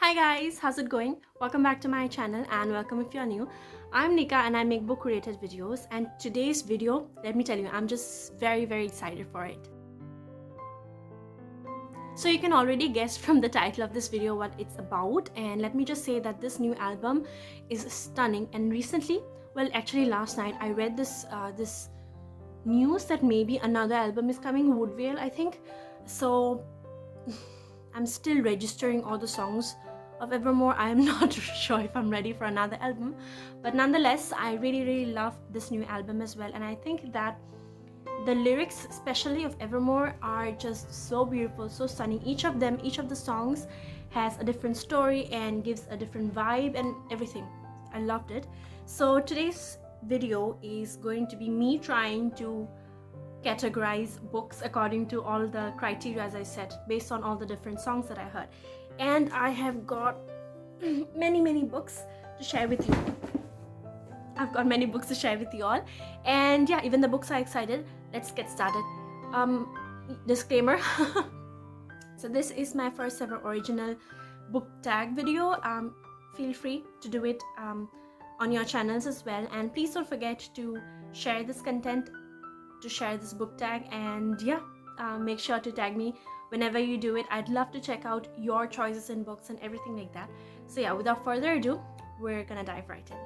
Hi guys, how's it going? Welcome back to my channel and welcome if you're new. I'm Nika and I make book related videos, and today's video, let me tell you, I'm just very excited for it. So you can already guess from the title of this video what it's about, and let me just say that this new album is stunning. And recently, well actually last night, I read this news that maybe another album is coming, Woodvale I think. So I'm still registering all the songs of Evermore. I am not sure if I'm ready for another album, but nonetheless, I really love this new album as well. And I think that the lyrics, especially of Evermore, are just so beautiful, so stunning. Each of them, each of the songs has a different story and gives a different vibe and everything. I loved it. So today's video is going to be me trying to categorize books according to all the criteria, as I said, based on all the different songs that I heard. And I have got many books to share with you. I've got many books to share with you all, and yeah, even the books are excited. Let's get started. Disclaimer. So this is my first ever original book tag video. Feel free to do it on your channels as well, and please don't forget to share this content, to share this book tag, and yeah, make sure to tag me whenever you do it. I'd love to check out your choices in books and everything like that. So yeah, without further ado, we're gonna dive right in.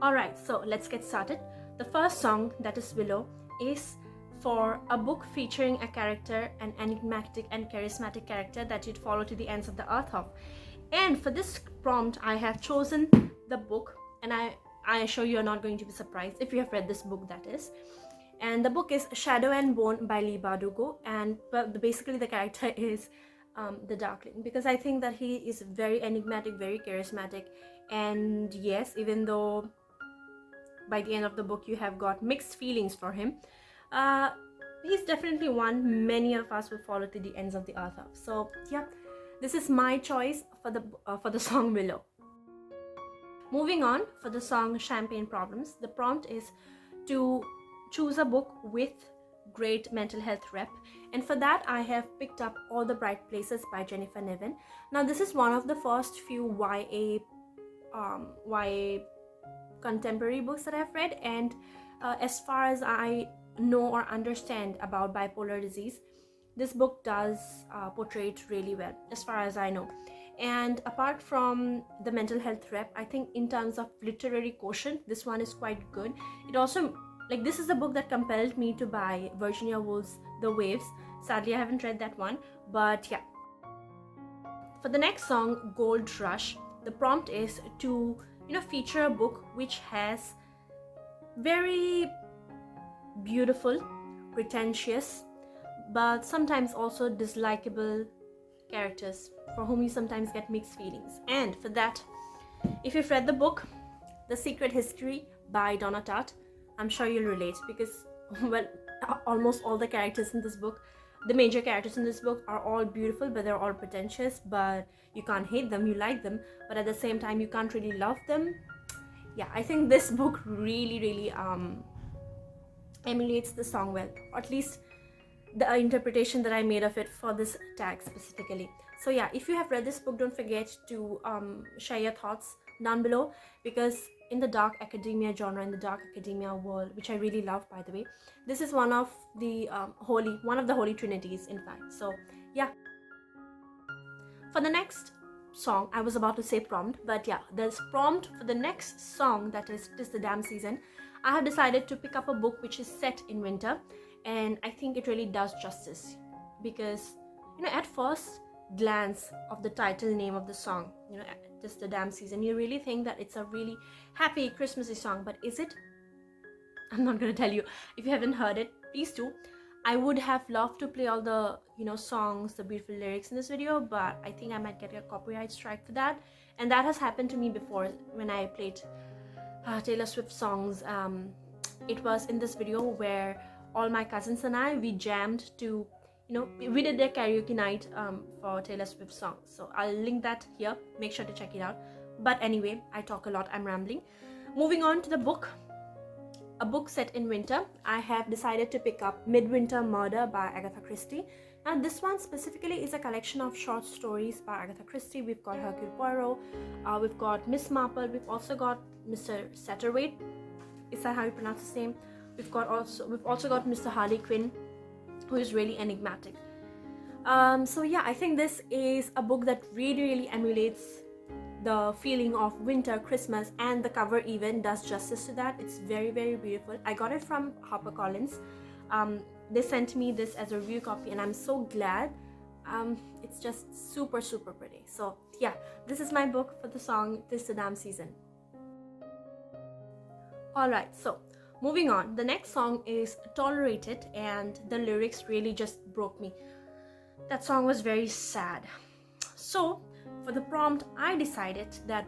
Alright, so let's get started. The first song, that is Willow, is for a book featuring a character, an enigmatic and charismatic character that you'd follow to the ends of the earth of. And for this prompt, I have chosen the book, and I assure you're not going to be surprised if you have read this book, that is. And the book is Shadow and Bone by Lee Bardugo, and basically the character is the Darkling, because I think that he is very enigmatic, very charismatic, and yes, even though by the end of the book you have got mixed feelings for him, he's definitely one many of us will follow to the ends of the earth of. So yeah, this is my choice for the song Willow. Moving on, for the song Champagne Problems, the prompt is to choose a book with great mental health rep, and for that I have picked up All the Bright Places by Jennifer Niven. Now this is one of the first few YA contemporary books that I've read, and as far as I know or understand about bipolar disease, this book does portray it really well, as far as I know. And apart from the mental health rep, I think in terms of literary quotient, this one is quite good. It also, like, this is a book that compelled me to buy Virginia Woolf's The Waves. Sadly, I haven't read that one, but yeah. For the next song, Gold Rush, the prompt is to feature a book which has very beautiful, pretentious, but sometimes also dislikable characters for whom you sometimes get mixed feelings. And for that, if you've read the book The Secret History by Donna Tartt, I'm sure you'll relate, because well, almost all the characters in this book, the major characters in this book, are all beautiful, but they're all pretentious. But you can't hate them, you like them, but at the same time you can't really love them. Yeah, I think this book really emulates the song well, or at least the interpretation that I made of it for this tag specifically. So yeah, if you have read this book, don't forget to share your thoughts down below, because in the dark academia genre, in the dark academia world, which I really love, by the way, this is one of the holy trinities, in fact. So yeah, for the next song, I was about to say prompt, but yeah, there's prompt for the next song, that is "'Tis the Damn Season." I have decided to pick up a book which is set in winter, and I think it really does justice, because at first glance of the title name of the song, "'Tis the Damn Season," you really think that it's a really happy Christmassy song, but is it? I'm not gonna tell you. If you haven't heard it, please do. I would have loved to play all the songs, the beautiful lyrics in this video, but I think I might get a copyright strike for that, and that has happened to me before when I played Taylor Swift songs. It was in this video where all my cousins and I, we jammed to we did their karaoke night for Taylor Swift songs. So I'll link that here, make sure to check it out. But anyway, I talk a lot, I'm rambling. Moving on to the book, a book set in winter, I have decided to pick up Midwinter Murder by Agatha Christie. Now this one specifically is a collection of short stories by Agatha Christie. We've got Hercule Poirot, we've got Miss Marple, we've also got Mr. Satterthwaite. Is that how you pronounce his name? We've also got Mr. Harlequin, who is really enigmatic. So yeah, I think this is a book that really emulates the feeling of winter, Christmas, and the cover even does justice to that. It's very beautiful. I got it from HarperCollins. They sent me this as a review copy, and I'm so glad. It's just super pretty. So yeah, this is my book for the song "'Tis the Damn Season." Alright, so moving on. The next song is "Tolerated," and the lyrics really just broke me. That song was very sad. So for the prompt, I decided that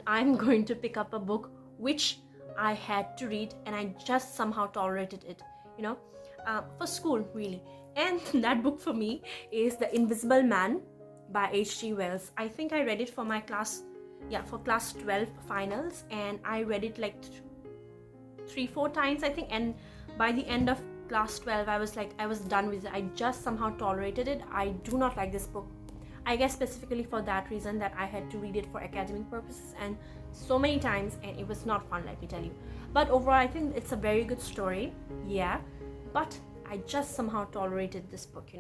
I'm going to pick up a book which I had to read, and I just somehow tolerated it, for school really. And that book for me is The Invisible Man by H.G. Wells. I think I read it for my class 12 finals, and I read it like 3-4 times, I think, and by the end of class 12 I was done with it. I just somehow tolerated it. I do not like this book, I guess specifically for that reason, that I had to read it for academic purposes and so many times, and it was not fun, let me tell you. But overall, I think it's a very good story, yeah, but I just somehow tolerated this book.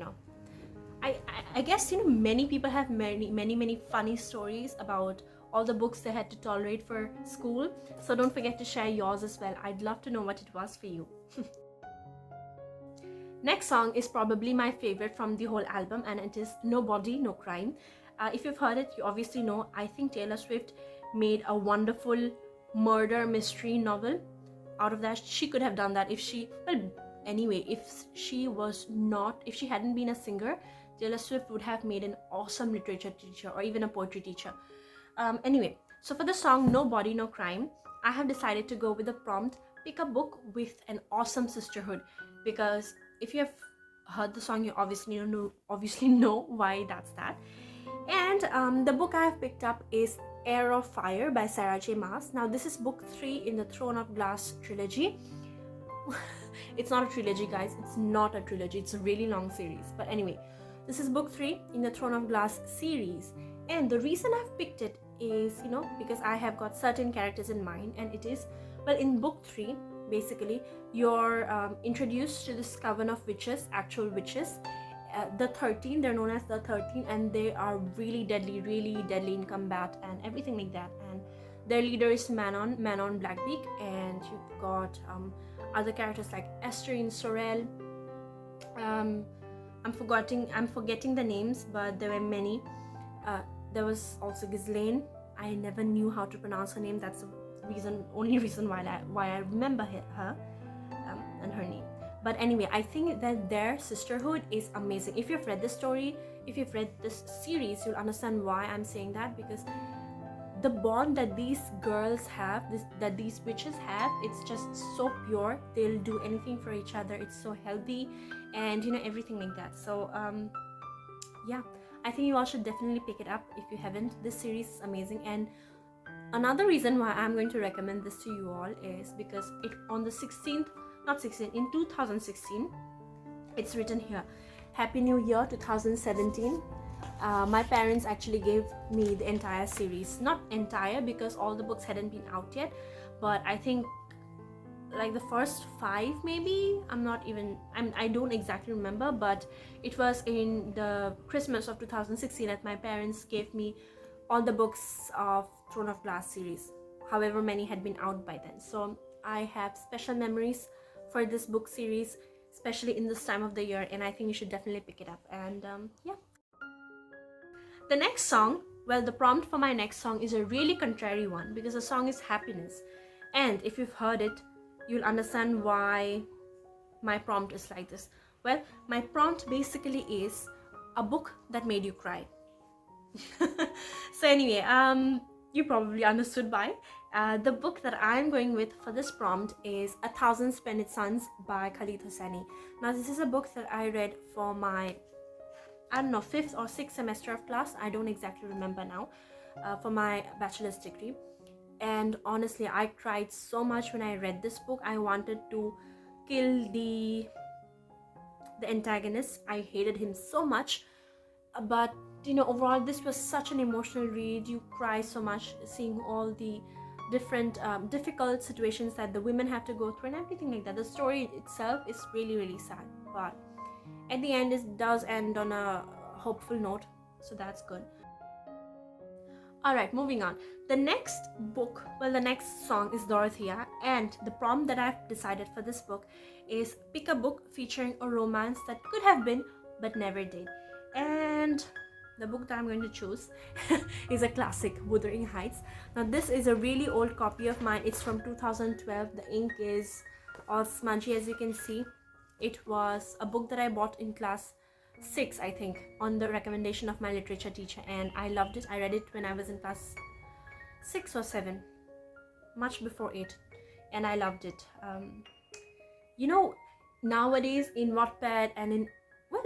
I guess many people have many funny stories about all the books they had to tolerate for school, so don't forget to share yours as well. I'd love to know what it was for you. Next song is probably my favorite from the whole album, and it is "No Body, No Crime." If you've heard it, you obviously know. I think Taylor Swift made a wonderful murder mystery novel out of that. She could have done that if she hadn't been a singer. Taylor Swift would have made an awesome literature teacher or even a poetry teacher. Anyway, so for the song "No Body, No Crime," I have decided to go with the prompt, pick a book with an awesome sisterhood, because if you have heard the song, you obviously know why that's that. And the book I have picked up is Heir of Fire by Sarah J. Maas. Now this is book 3 in the Throne of Glass trilogy. It's not a trilogy, guys. It's not a trilogy. It's a really long series. But anyway, this is book 3 in the Throne of Glass series. And the reason I've picked it is, because I have got certain characters in mind, and it is, well, in book 3, basically, you're introduced to this coven of witches, actual witches. The 13, they're known as the 13, and they are really deadly in combat and everything like that. And their leader is Manon Blackbeak, and you've got other characters like Estherine Sorel. I'm forgetting the names, but there were many. There was also Ghislaine. I never knew how to pronounce her name. That's the only reason why I remember her and her name. But anyway, I think that their sisterhood is amazing. If you've read this story, if you've read this series, you'll understand why I'm saying that, because the bond that these girls have, that these witches have, it's just so pure. They'll do anything for each other. It's so healthy, and everything like that. So yeah, I think you all should definitely pick it up if you haven't. This series is amazing. And another reason why I'm going to recommend this to you all is because in 2016, it's written here, Happy New Year 2017. My parents actually gave me the entire series. Not entire, because all the books hadn't been out yet, but I think like the first 5 maybe. I don't exactly remember, but it was in the Christmas of 2016 that my parents gave me all the books of Throne of Glass series, however many had been out by then. So I have special memories for this book series, especially in this time of the year, and I think you should definitely pick it up. And yeah. The next song, well, the prompt for my next song is a really contrary one, because the song is Happiness. And if you've heard it, you'll understand why my prompt is like this. Well, my prompt basically is a book that made you cry. So anyway, you probably understood why. The book that I'm going with for this prompt is 1,000 Splendid Suns by Khalid Hosseini. Now this is a book that I read for my, 5th or 6th semester of class. I don't exactly remember now, for my bachelor's degree. And honestly, I cried so much when I read this book. I wanted to kill the the antagonist. I hated him so much, but you know, overall this was such an emotional read. You cry so much seeing all the different difficult situations that the women have to go through and everything like that. The story itself is really sad, but at the end it does end on a hopeful note, so that's good. Alright, moving on. The next book, well, the next song is Dorothea, and the prompt that I've decided for this book is pick a book featuring a romance that could have been but never did. And the book that I'm going to choose is a classic, Wuthering Heights. Now, this is a really old copy of mine. It's from 2012. The ink is all smudgy, as you can see. It was a book that I bought in class 6, I think, on the recommendation of my literature teacher, and I loved it. I read it when I was in class 6 or 7, much before 8, and I loved it. You know, nowadays in Wattpad and in, well,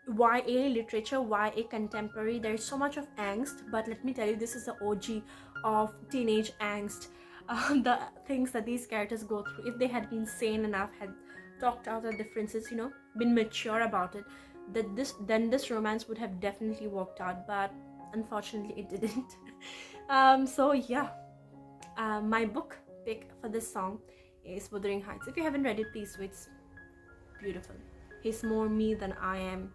YA literature, YA contemporary, there's so much of angst, but let me tell you, this is the OG of teenage angst. The things that these characters go through, if they had been sane enough, had talked out their differences, you know, been mature about it, then this romance would have definitely worked out, but unfortunately it didn't. So yeah, my book pick for this song is Wuthering Heights. If you haven't read it, please do. It's beautiful. He's more me than I am.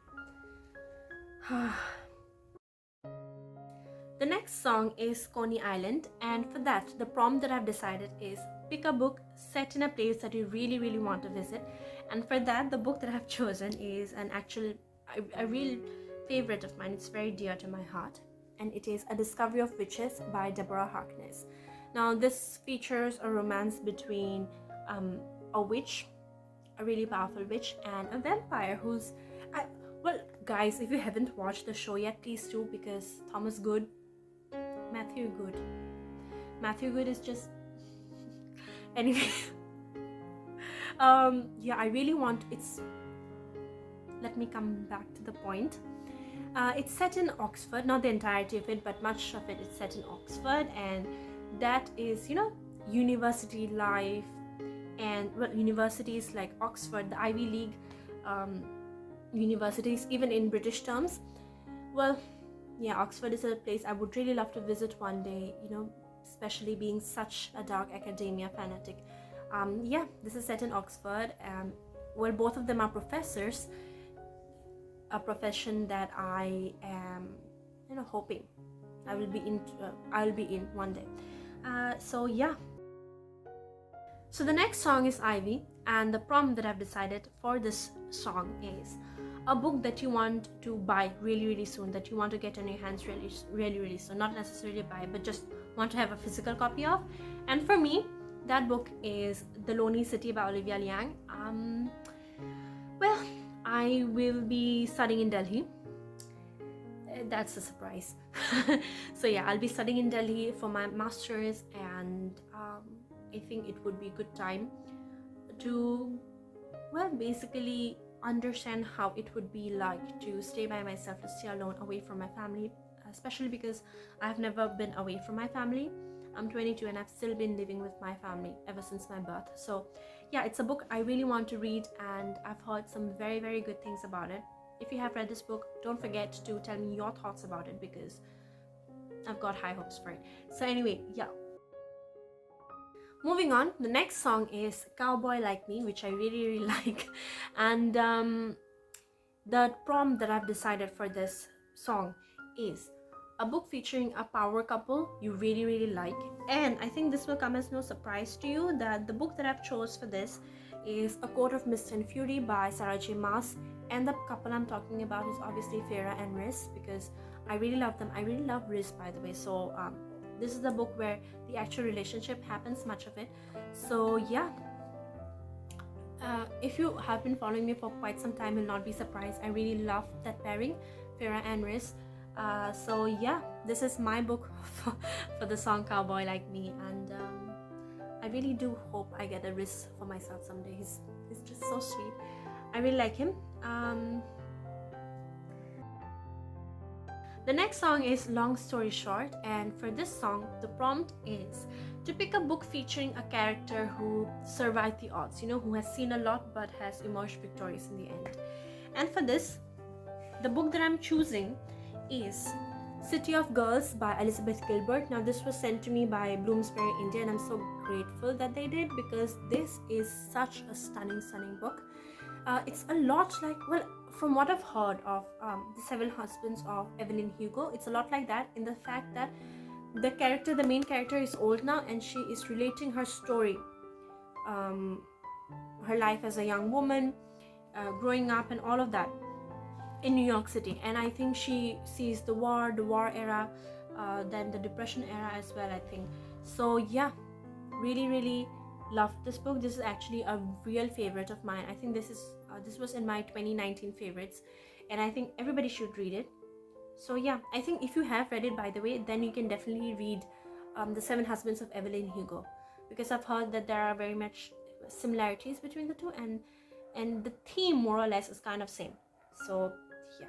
The next song is Coney Island, and for that the prompt that I've decided is pick a book set in a place that you really want to visit. And for that, the book that I've chosen is a real favorite of mine. It's very dear to my heart, and it is A Discovery of Witches by Deborah Harkness. Now, this features a romance between a witch, a really powerful witch, and a vampire who's... well, guys, if you haven't watched the show yet, please do, because Matthew Good is just... Anyway... yeah, I really want... Let me come back to the point. It's set in Oxford, not the entirety of it, but much of it is set in Oxford, and that is, you know, university life. And well, universities like Oxford, the Ivy League universities, even in British terms, well, yeah, Oxford is a place I would really love to visit one day, you know, especially being such a dark academia fanatic. Yeah, this is set in Oxford, where both of them are professors, a profession that I am, you know, hoping I will be in one day. So yeah. So the next song is Ivy, and the prompt that I've decided for this song is a book that you want to buy really soon, that you want to get on your hands really soon. Not necessarily buy, but just want to have a physical copy of. And for me, that book is The Lonely City by Olivia Liang. Well, I will be studying in Delhi. That's a surprise. So yeah, I'll be studying in Delhi for my master's, and I think it would be a good time to, well, basically understand how it would be like to stay by myself, to stay alone, away from my family, especially because I've never been away from my family. I'm 22 and I've still been living with my family ever since my birth. So yeah, it's a book I really want to read, and I've heard some very good things about it. If you have read this book, don't forget to tell me your thoughts about it, because I've got high hopes for it. So anyway, yeah. Moving on, the next song is Cowboy Like Me, which I really like. And the prompt that I've decided for this song is a book featuring a power couple you really like. And I think this will come as no surprise to you that the book that I've chose for this is A Court of Mist and Fury by Sarah J Maas. And the couple I'm talking about is obviously Farah and Riz, because I really love them. I really love Riz, by the way. So this is the book where the actual relationship happens, much of it. So yeah, if you have been following me for quite some time, you'll not be surprised. I really love that pairing, Farah and Riz. So yeah, this is my book for the song Cowboy Like Me, and I really do hope I get a Riz for myself someday. He's just so sweet. I really like him. The next song is Long Story Short, and for this song, the prompt is to pick a book featuring a character who survived the odds, you know, who has seen a lot but has emerged victorious in the end. And for this, the book that I'm choosing is City of Girls by Elizabeth Gilbert. Now this was sent to me by Bloomsbury, India, and I'm so grateful that they did, because this is such a stunning book. It's a lot like, well, from what I've heard of The Seven Husbands of Evelyn Hugo, it's a lot like that, in the fact that the main character is old now, and she is relating her story, her life as a young woman, growing up and all of that in New York City. And I think she sees the war era, then the Depression era as well, I think. So yeah, really loved this book. This is actually a real favorite of mine. I think this was in my 2019 favorites, and I think everybody should read it. So yeah, I think if you have read it, by the way, then you can definitely read The Seven Husbands of Evelyn Hugo, because I've heard that there are very much similarities between the two, and the theme more or less is kind of same. So yeah,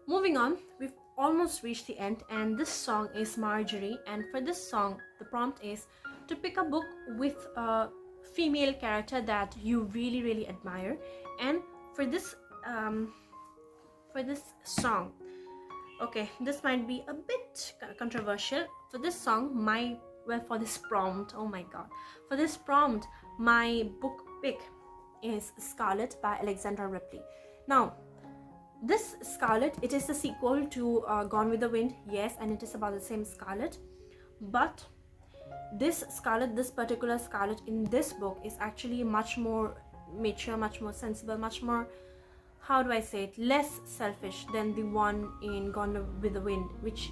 moving on, we've almost reached the end, and this song is Marjorie. And for this song, the prompt is to pick a book with a female character that you really admire. And for this song, okay, this might be a bit controversial. For this song, for this prompt, oh my god, for this prompt, my book pick is Scarlet by Alexandra Ripley. Now, this Scarlet, it is the sequel to Gone with the Wind, yes, and it is about the same Scarlet, but this particular Scarlet in this book is actually much more mature, much more sensible, much more, how do I say it, less selfish than the one in Gone with the Wind, which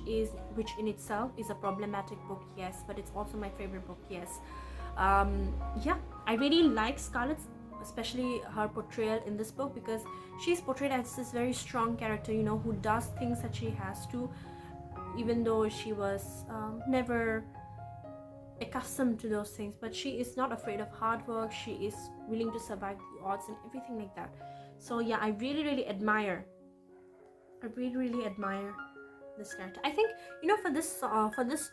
in itself is a problematic book, yes, but it's also my favorite book, yes. Yeah, I really like Scarlet, especially her portrayal in this book, because she's portrayed as this very strong character, you know, who does things that she has to, even though she was never accustomed to those things, but she is not afraid of hard work. She is willing to survive the odds and everything like that. So yeah, I really admire this character. I think, you know, for this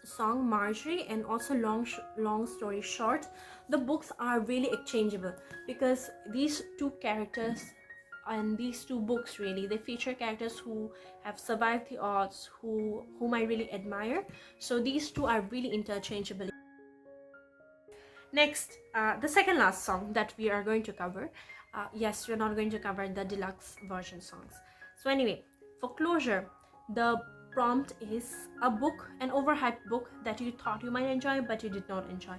song Marjorie, and also long story short, the books are really exchangeable, because these two characters and these two books, really, they feature characters who have survived the odds, whom I really admire. So these two are really interchangeable. Next, the second last song that we are going to cover. Yes, we're not going to cover the deluxe version songs. So anyway, for closure, the prompt is a book, an overhyped book that you thought you might enjoy but you did not enjoy.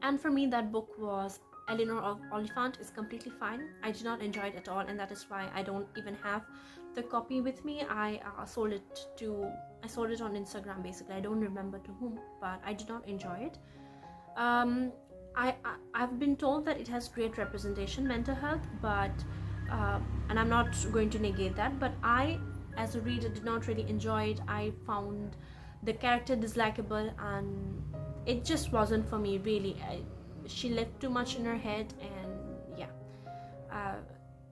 And for me, that book was Eleanor of Oliphant. Is completely fine. I did not enjoy it at all, and that is why I don't even have the copy with me. I sold it on Instagram, basically. I don't remember to whom, but I did not enjoy it. I've been told that it has great representation, mental health, but and I'm not going to negate that, but I, as a reader, did not really enjoy it. I found the character dislikable, and it just wasn't for me, really. She lived too much in her head, and yeah,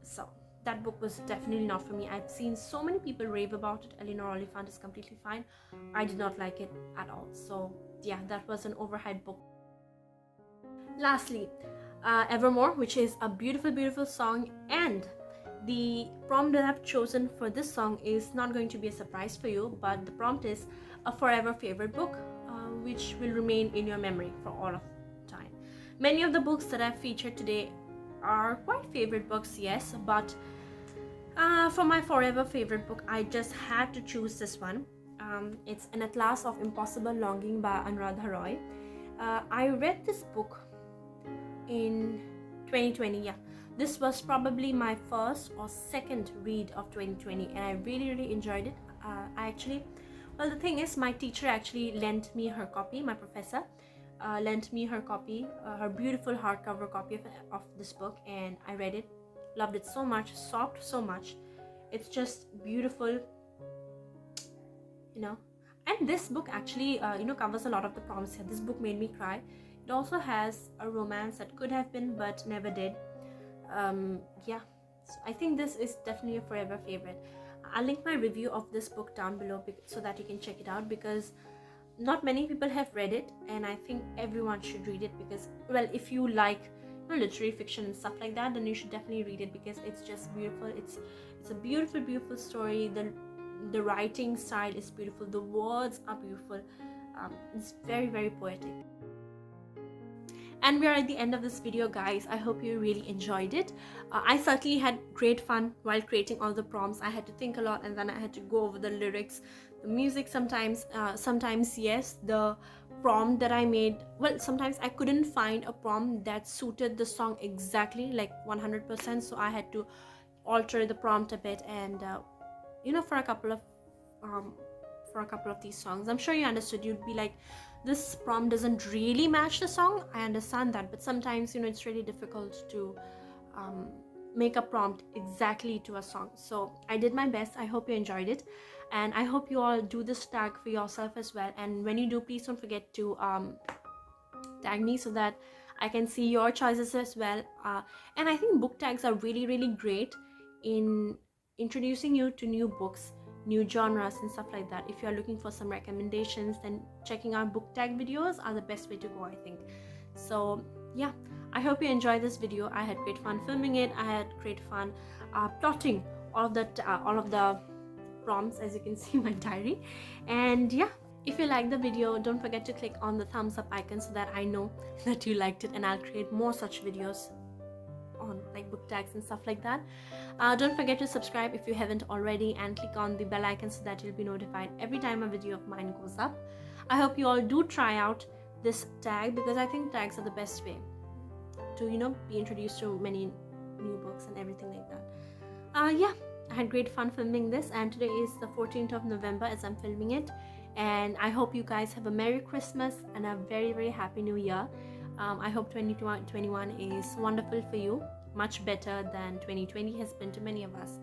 so that book was definitely not for me. I've seen so many people rave about it. Eleanor Oliphant is completely fine. I did not like it at all. So yeah, that was an overhyped book. Lastly, Evermore, which is a beautiful song, and the prompt that I've chosen for this song is not going to be a surprise for you, but the prompt is a forever favorite book, which will remain in your memory for all of time. Many of the books that I've featured today are quite favorite books, yes, but for my forever favorite book, I just had to choose this one. It's An Atlas of Impossible Longing by Anuradha Roy. I read this book in 2020. Yeah, this was probably my first or second read of 2020, and I really enjoyed it. The thing is, my teacher actually lent me her copy. My professor lent me her copy, her beautiful hardcover copy of this book, and I read it, loved it so much, sobbed so much. It's just beautiful, you know. And this book actually covers a lot of the prompts here. This book made me cry. It also has a romance that could have been but never did. Yeah, so I think this is definitely a forever favorite. I'll link my review of this book down below so that you can check it out, because not many people have read it, and I think everyone should read it, because, well, if you like literary fiction and stuff like that, then you should definitely read it, because it's just beautiful. It's a beautiful story. The writing style is beautiful, the words are beautiful. It's very poetic. And we are at the end of this video, guys. I hope you really enjoyed it. I certainly had great fun while creating all the prompts. I had to think a lot, and then I had to go over the lyrics, the music. Sometimes yes, the prompt that I made, well, sometimes I couldn't find a prompt that suited the song exactly, like 100%, so I had to alter the prompt a bit. And for a couple of these songs, I'm sure you understood. You'd be like, this prompt doesn't really match the song. I understand that, but sometimes it's really difficult to make a prompt exactly to a song. So I did my best. I hope you enjoyed it, and I hope you all do this tag for yourself as well. And when you do, please don't forget to tag me so that I can see your choices as well. And I think book tags are really great in introducing you to new books, new genres and stuff like that. If you're looking for some recommendations, then checking out book tag videos are the best way to go, I think. So yeah, I hope you enjoyed this video. I had great fun filming it. I had great fun plotting all of the prompts, as you can see in my diary. And yeah, if you liked the video, don't forget to click on the thumbs up icon so that I know that you liked it, and I'll create more such videos on like book tags and stuff like that. Don't forget to subscribe if you haven't already, and click on the bell icon so that you'll be notified every time a video of mine goes up. I hope you all do try out this tag, because I think tags are the best way to be introduced to many new books and everything like that. Yeah, I had great fun filming this, and today is the 14th of November as I'm filming it. And I hope you guys have a Merry Christmas and a very happy New Year. I hope 2021 is wonderful for you, much better than 2020 has been to many of us.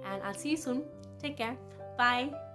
And I'll see you soon. Take care. Bye.